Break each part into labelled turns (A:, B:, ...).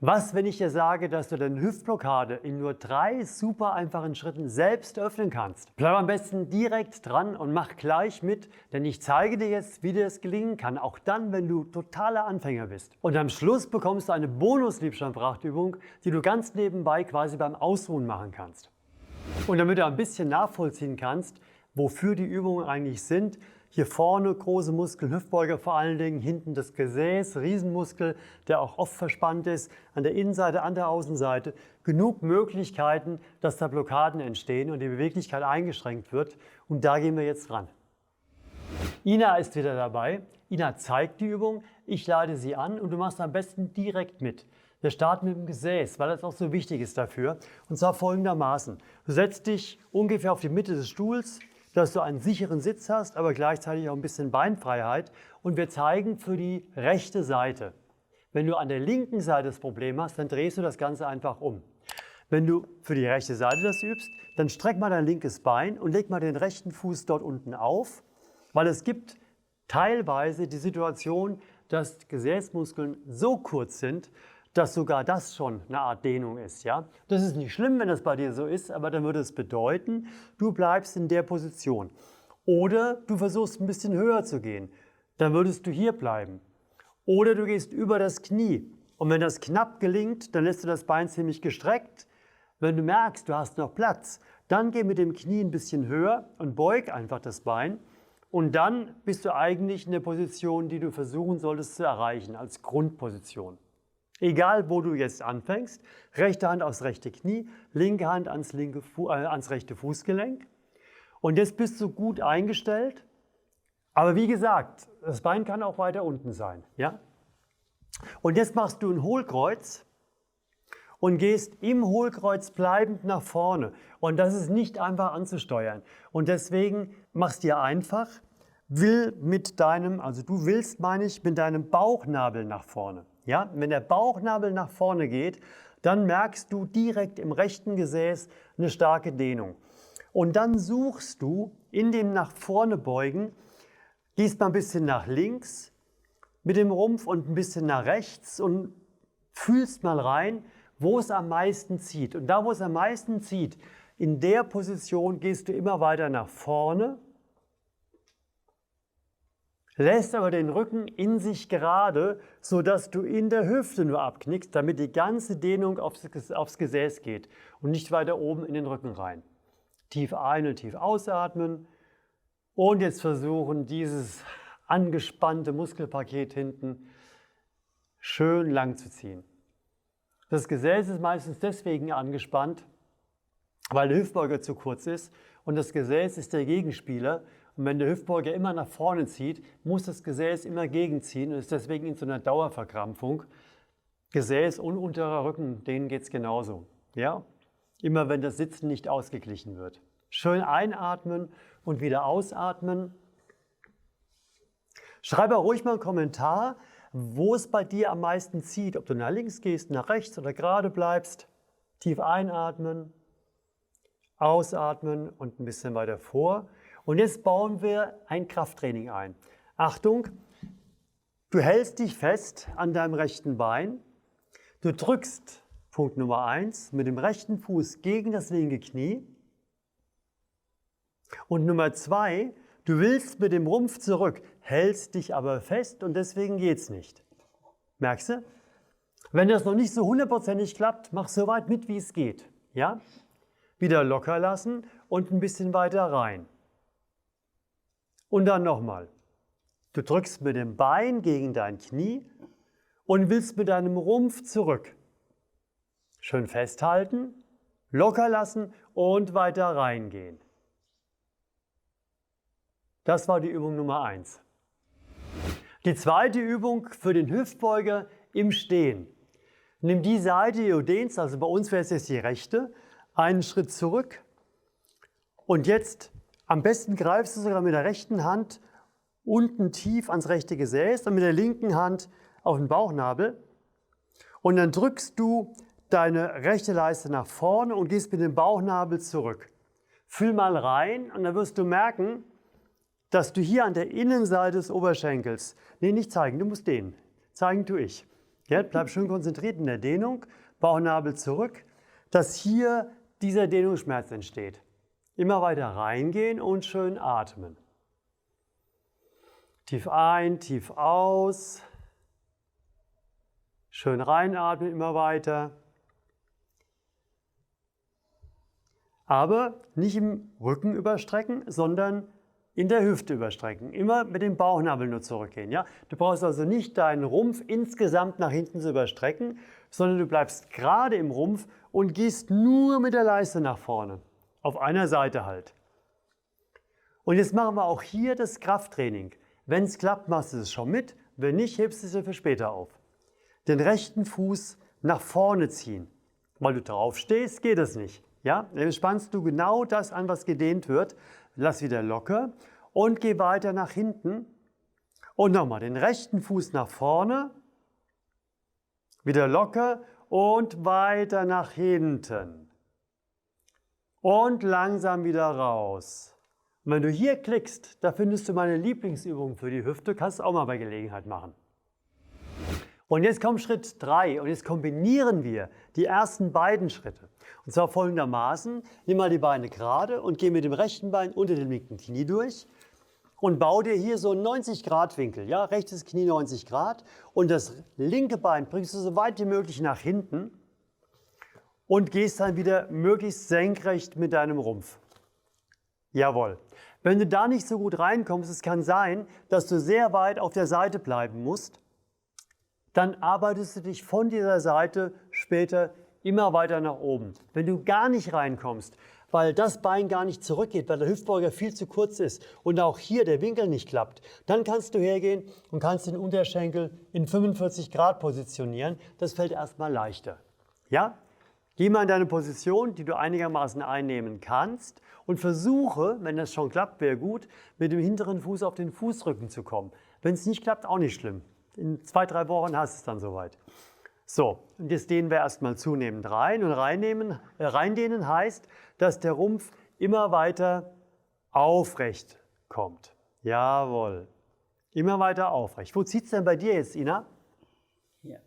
A: Was, wenn ich dir sage, dass du deine Hüftblockade in nur 3 super einfachen Schritten selbst öffnen kannst? Bleib am besten direkt dran und mach gleich mit, denn ich zeige dir jetzt, wie dir das gelingen kann, auch dann, wenn du totaler Anfänger bist. Und am Schluss bekommst du eine Bonus-Liebstandprachtübung, die du ganz nebenbei quasi beim Ausruhen machen kannst. Und damit du ein bisschen nachvollziehen kannst, wofür die Übungen eigentlich sind, hier vorne große Muskeln, Hüftbeuger vor allen Dingen, hinten das Gesäß, Riesenmuskel, der auch oft verspannt ist, an der Innenseite, an der Außenseite. Genug Möglichkeiten, dass da Blockaden entstehen und die Beweglichkeit eingeschränkt wird. Und da gehen wir jetzt ran. Ina ist wieder dabei. Ina zeigt die Übung, ich leite sie an und du machst am besten direkt mit. Wir starten mit dem Gesäß, weil das auch so wichtig ist dafür. Und zwar folgendermaßen. Du setzt dich ungefähr auf die Mitte des Stuhls, dass du einen sicheren Sitz hast, aber gleichzeitig auch ein bisschen Beinfreiheit. Und wir zeigen für die rechte Seite. Wenn du an der linken Seite das Problem hast, dann drehst du das Ganze einfach um. Wenn du für die rechte Seite das übst, dann streck mal dein linkes Bein und leg mal den rechten Fuß dort unten auf, weil es gibt teilweise die Situation, dass Gesäßmuskeln so kurz sind, dass sogar das schon eine Art Dehnung ist. Ja? Das ist nicht schlimm, wenn das bei dir so ist, aber dann würde es bedeuten, du bleibst in der Position. Oder du versuchst ein bisschen höher zu gehen, dann würdest du hier bleiben. Oder du gehst über das Knie und wenn das knapp gelingt, dann lässt du das Bein ziemlich gestreckt. Wenn du merkst, du hast noch Platz, dann geh mit dem Knie ein bisschen höher und beug einfach das Bein. Und dann bist du eigentlich in der Position, die du versuchen solltest zu erreichen, als Grundposition. Egal, wo du jetzt anfängst, rechte Hand aufs rechte Knie, linke Hand ans rechte Fußgelenk. Und jetzt bist du gut eingestellt. Aber wie gesagt, das Bein kann auch weiter unten sein. Ja? Und jetzt machst du ein Hohlkreuz und gehst im Hohlkreuz bleibend nach vorne. Und das ist nicht einfach anzusteuern. Und deswegen machst dir einfach, du willst mit deinem Bauchnabel nach vorne. Ja? Wenn der Bauchnabel nach vorne geht, dann merkst du direkt im rechten Gesäß eine starke Dehnung. Und dann suchst du in dem nach vorne beugen, gehst mal ein bisschen nach links mit dem Rumpf und ein bisschen nach rechts und fühlst mal rein, wo es am meisten zieht. Und da, wo es am meisten zieht, in der Position gehst du immer weiter nach vorne, lässt aber den Rücken in sich gerade, sodass du in der Hüfte nur abknickst, damit die ganze Dehnung aufs Gesäß geht und nicht weiter oben in den Rücken rein. Tief ein- und tief ausatmen und jetzt versuchen, dieses angespannte Muskelpaket hinten schön lang zu ziehen. Das Gesäß ist meistens deswegen angespannt, weil der Hüftbeuger zu kurz ist und das Gesäß ist der Gegenspieler. Und wenn der Hüftbeuger immer nach vorne zieht, muss das Gesäß immer gegenziehen und ist deswegen in so einer Dauerverkrampfung. Gesäß und unterer Rücken, denen geht es genauso. Ja? Immer wenn das Sitzen nicht ausgeglichen wird. Schön einatmen und wieder ausatmen. Schreibe auch ruhig mal einen Kommentar, wo es bei dir am meisten zieht. Ob du nach links gehst, nach rechts oder gerade bleibst. Tief einatmen, ausatmen und ein bisschen weiter vor. Und jetzt bauen wir ein Krafttraining ein. Achtung, du hältst dich fest an deinem rechten Bein. Du drückst, Punkt Nummer 1, mit dem rechten Fuß gegen das linke Knie. Und Nummer 2, du willst mit dem Rumpf zurück, hältst dich aber fest und deswegen geht es nicht. Merkst du? Wenn das noch nicht so hundertprozentig klappt, mach so weit mit, wie es geht. Ja? Wieder locker lassen und ein bisschen weiter rein. Und dann nochmal. Du drückst mit dem Bein gegen dein Knie und willst mit deinem Rumpf zurück. Schön festhalten, locker lassen und weiter reingehen. Das war die Übung Nummer 1. Die zweite Übung für den Hüftbeuger im Stehen. Nimm die Seite, die du dehnst, also bei uns wäre es jetzt die rechte, einen Schritt zurück und jetzt am besten greifst du sogar mit der rechten Hand unten tief ans rechte Gesäß und mit der linken Hand auf den Bauchnabel und dann drückst du deine rechte Leiste nach vorne und gehst mit dem Bauchnabel zurück. Fühl mal rein und dann wirst du merken, dass du hier an der Innenseite des Oberschenkels, nee, nicht zeigen, du musst dehnen, zeigen tue ich, Ja, bleib schön konzentriert in der Dehnung, Bauchnabel zurück, dass hier dieser Dehnungsschmerz entsteht. Immer weiter reingehen und schön atmen. Tief ein, tief aus. Schön reinatmen, immer weiter. Aber nicht im Rücken überstrecken, sondern in der Hüfte überstrecken. Immer mit dem Bauchnabel nur zurückgehen. Ja? Du brauchst also nicht deinen Rumpf insgesamt nach hinten zu überstrecken, sondern du bleibst gerade im Rumpf und gehst nur mit der Leiste nach vorne. Auf einer Seite halt. Und jetzt machen wir auch hier das Krafttraining. Wenn es klappt, machst du es schon mit. Wenn nicht, hebst du es dir für später auf. Den rechten Fuß nach vorne ziehen. Weil du drauf stehst, geht das nicht. Ja? Dann spannst du genau das an, was gedehnt wird. Lass wieder locker und geh weiter nach hinten. Und nochmal den rechten Fuß nach vorne. Wieder locker und weiter nach hinten. Und langsam wieder raus. Und wenn du hier klickst, da findest du meine Lieblingsübung für die Hüfte, kannst du auch mal bei Gelegenheit machen. Und jetzt kommt Schritt 3 und jetzt kombinieren wir die ersten beiden Schritte. Und zwar folgendermaßen, nimm mal die Beine gerade und geh mit dem rechten Bein unter dem linken Knie durch und bau dir hier so einen 90-Grad-Winkel. Ja, rechtes Knie 90 Grad und das linke Bein bringst du so weit wie möglich nach hinten. Und gehst dann wieder möglichst senkrecht mit deinem Rumpf. Jawohl. Wenn du da nicht so gut reinkommst, es kann sein, dass du sehr weit auf der Seite bleiben musst, dann arbeitest du dich von dieser Seite später immer weiter nach oben. Wenn du gar nicht reinkommst, weil das Bein gar nicht zurückgeht, weil der Hüftbeuger viel zu kurz ist und auch hier der Winkel nicht klappt, dann kannst du hergehen und kannst den Unterschenkel in 45 Grad positionieren. Das fällt erstmal leichter. Ja? Geh mal in deine Position, die du einigermaßen einnehmen kannst und versuche, wenn das schon klappt, wäre gut, mit dem hinteren Fuß auf den Fußrücken zu kommen. Wenn es nicht klappt, auch nicht schlimm. In 2-3 Wochen hast du es dann soweit. So, und jetzt dehnen wir erstmal zunehmend rein und reindehnen heißt, dass der Rumpf immer weiter aufrecht kommt. Jawohl, immer weiter aufrecht. Wo zieht es denn bei dir jetzt, Ina?
B: Hier.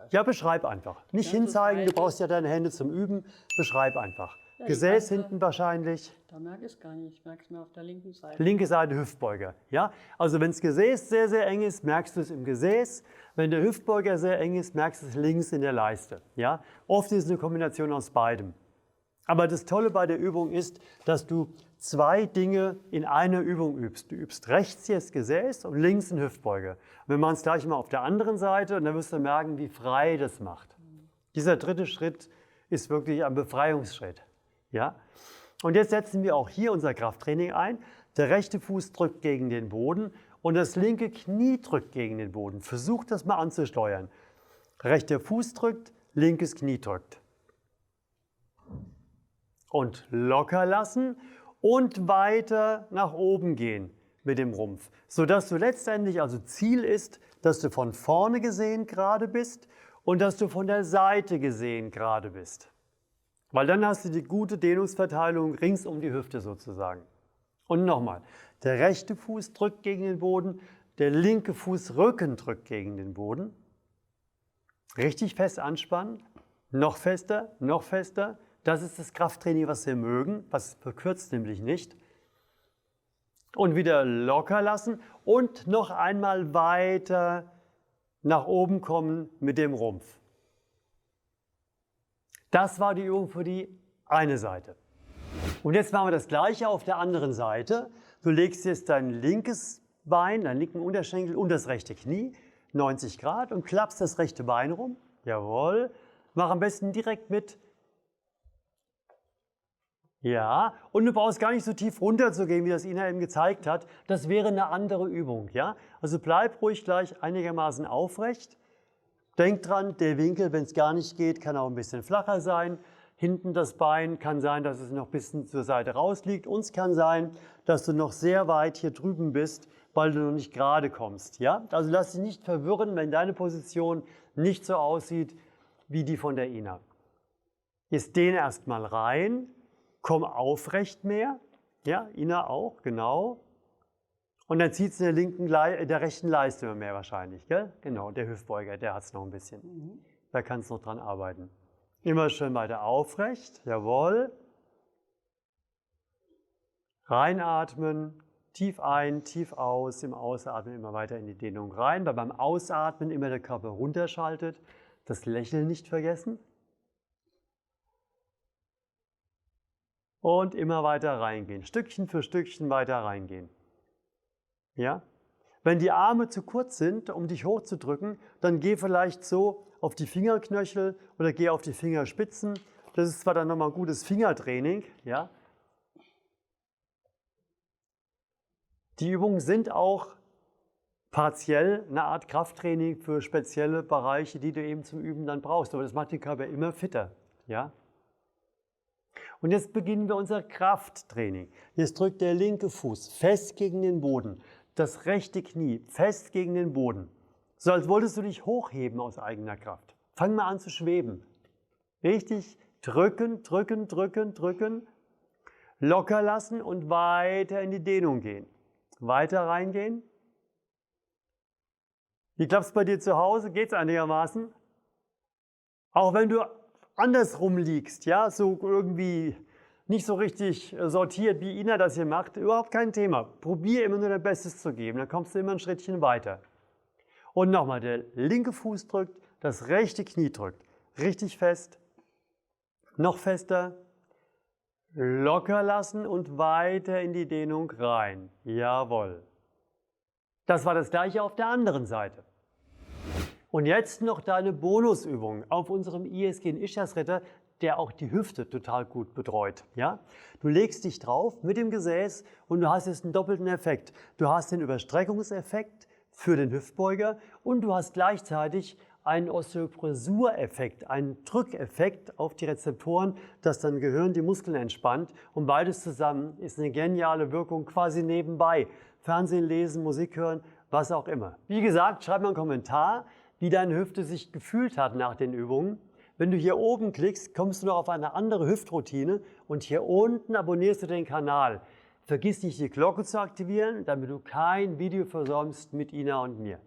A: Ja, beschreib einfach. Nicht hinzeigen, du brauchst ja deine Hände zum Üben. Beschreib einfach. Ja, Gesäß hinten wahrscheinlich.
B: Da merke ich es gar nicht. Ich merke es mir auf der linken Seite.
A: Linke Seite Hüftbeuger. Ja? Also wenn das Gesäß sehr, sehr eng ist, merkst du es im Gesäß. Wenn der Hüftbeuger sehr eng ist, merkst du es links in der Leiste. Ja? Oft ist es eine Kombination aus beidem. Aber das Tolle bei der Übung ist, dass du 2 Dinge in einer Übung übst. Du übst rechts hier das Gesäß und links den Hüftbeuger. Wir machen es gleich mal auf der anderen Seite und dann wirst du merken, wie frei das macht. Dieser dritte Schritt ist wirklich ein Befreiungsschritt. Ja? Und jetzt setzen wir auch hier unser Krafttraining ein. Der rechte Fuß drückt gegen den Boden und das linke Knie drückt gegen den Boden. Versuch das mal anzusteuern. Rechter Fuß drückt, linkes Knie drückt. Und locker lassen und weiter nach oben gehen mit dem Rumpf, sodass du letztendlich, also Ziel ist, dass du von vorne gesehen gerade bist und dass du von der Seite gesehen gerade bist. Weil dann hast du die gute Dehnungsverteilung rings um die Hüfte sozusagen. Und nochmal, der rechte Fuß drückt gegen den Boden, der linke Fußrücken drückt gegen den Boden. Richtig fest anspannen, noch fester, noch fester. Das ist das Krafttraining, was wir mögen, was verkürzt nämlich nicht. Und wieder locker lassen und noch einmal weiter nach oben kommen mit dem Rumpf. Das war die Übung für die eine Seite. Und jetzt machen wir das Gleiche auf der anderen Seite. Du legst jetzt dein linkes Bein, deinen linken Unterschenkel und das rechte Knie, 90 Grad und klappst das rechte Bein rum. Jawohl. Mach am besten direkt mit. Ja, und du brauchst gar nicht so tief runter zu gehen, wie das Ina eben gezeigt hat. Das wäre eine andere Übung. Ja? Also bleib ruhig gleich einigermaßen aufrecht. Denk dran, der Winkel, wenn es gar nicht geht, kann auch ein bisschen flacher sein. Hinten das Bein kann sein, dass es noch ein bisschen zur Seite rausliegt. Und es kann sein, dass du noch sehr weit hier drüben bist, weil du noch nicht gerade kommst. Ja? Also lass dich nicht verwirren, wenn deine Position nicht so aussieht wie die von der Ina. Jetzt dehn erstmal rein. Komm aufrecht mehr, ja, Ina auch, genau. Und dann zieht es in der rechten Leiste immer mehr wahrscheinlich, gell? Genau, der Hüftbeuger, der hat es noch ein bisschen. Da kannst du noch dran arbeiten. Immer schön weiter aufrecht, jawohl. Reinatmen, tief ein, tief aus, im Ausatmen immer weiter in die Dehnung rein, weil beim Ausatmen immer der Körper runterschaltet. Das Lächeln nicht vergessen. Und immer weiter reingehen, Stückchen für Stückchen weiter reingehen. Ja? Wenn die Arme zu kurz sind, um dich hochzudrücken, dann geh vielleicht so auf die Fingerknöchel oder geh auf die Fingerspitzen. Das ist zwar dann nochmal ein gutes Fingertraining, ja? Die Übungen sind auch partiell eine Art Krafttraining für spezielle Bereiche, die du eben zum Üben dann brauchst. Aber das macht den Körper immer fitter. Ja? Und jetzt beginnen wir unser Krafttraining. Jetzt drückt der linke Fuß fest gegen den Boden, das rechte Knie fest gegen den Boden. So als wolltest du dich hochheben aus eigener Kraft. Fang mal an zu schweben. Richtig drücken, drücken, drücken, drücken. Locker lassen und weiter in die Dehnung gehen. Weiter reingehen. Wie klappt es bei dir zu Hause? Geht es einigermaßen? Auch wenn du andersrum liegst, ja, so irgendwie nicht so richtig sortiert, wie Ina das hier macht, überhaupt kein Thema. Probier immer nur dein Bestes zu geben, dann kommst du immer ein Schrittchen weiter. Und nochmal, der linke Fuß drückt, das rechte Knie drückt. Richtig fest, noch fester. Locker lassen und weiter in die Dehnung rein. Jawohl. Das war das gleiche auf der anderen Seite. Und jetzt noch deine Bonusübung auf unserem ISG Ischiasretter, der auch die Hüfte total gut betreut. Ja? Du legst dich drauf mit dem Gesäß und du hast jetzt einen doppelten Effekt. Du hast den Überstreckungseffekt für den Hüftbeuger und du hast gleichzeitig einen Osteoporosur-Effekt, einen Drückeffekt auf die Rezeptoren, dass dein Gehirn die Muskeln entspannt. Und beides zusammen ist eine geniale Wirkung quasi nebenbei. Fernsehen lesen, Musik hören, was auch immer. Wie gesagt, schreib mal einen Kommentar, wie deine Hüfte sich gefühlt hat nach den Übungen. Wenn du hier oben klickst, kommst du noch auf eine andere Hüftroutine und hier unten abonnierst du den Kanal. Vergiss nicht, die Glocke zu aktivieren, damit du kein Video versäumst mit Ina und mir.